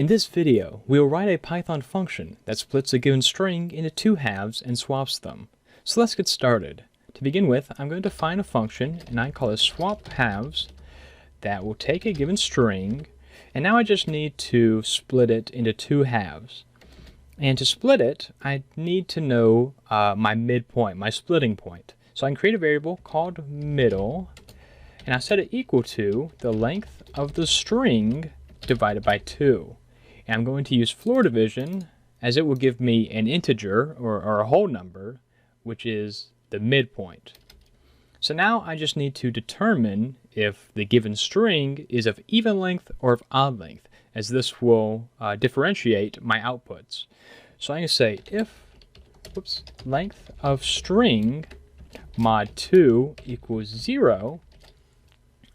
In this video, we will write a Python function that splits a given string into two halves and swaps them. So let's get started. To begin with, I'm going to define a function, and I call it swap halves, that will take a given string, and now I just need to split it into two halves. And to split it, I need to know my midpoint, my splitting point. So I can create a variable called middle, and I set it equal to the length of the string divided by 2. And I'm going to use floor division, as it will give me an integer or a whole number, which is the midpoint. So now I just need to determine if the given string is of even length or of odd length, as this will differentiate my outputs. So I can say if length of string mod 2 equals 0,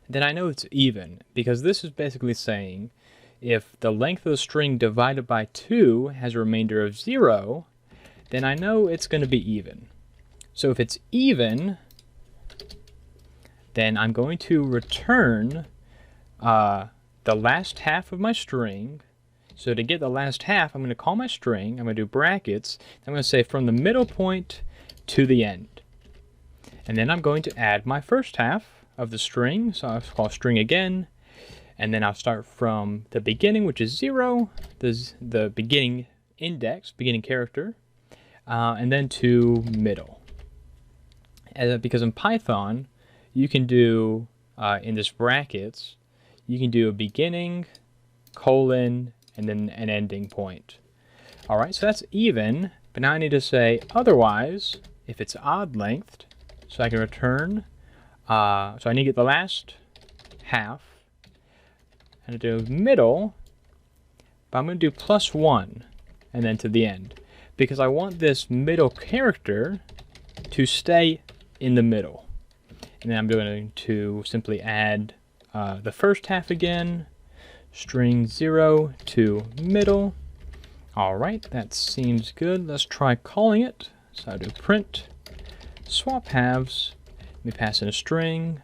then I know it's even, because this is basically saying if the length of the string divided by 2 has a remainder of 0, then I know it's going to be even. So if it's even, then I'm going to return the last half of my string. So to get the last half, I'm going to call my string, I'm going to do brackets, I'm going to say from the middle point to the end. And then I'm going to add my first half of the string, so I'll call string again, and then I'll start from the beginning, which is 0, the beginning index, beginning character, and then to middle. Because in Python, you can do, in this brackets, you can do a beginning, colon, and then an ending point. All right, so that's even, but now I need to say otherwise, if it's odd length, so I can return, so I need to get the last half, and do middle, but I'm going to do +1, and then to the end, because I want this middle character to stay in the middle. And then I'm going to simply add the first half again, string 0 to middle. All right, that seems good. Let's try calling it. So I do print swap halves. Let me pass in a string,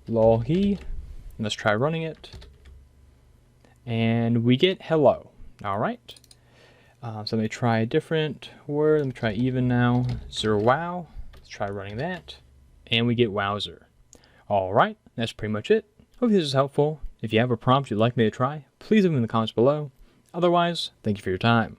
lol he. Let's try running it. And we get hello. All right. So let me try a different word. Let me try even now. Wow. Let's try running that. And we get wowzer. All right. That's pretty much it. Hope this is helpful. If you have a prompt you'd like me to try, please leave them in the comments below. Otherwise, thank you for your time.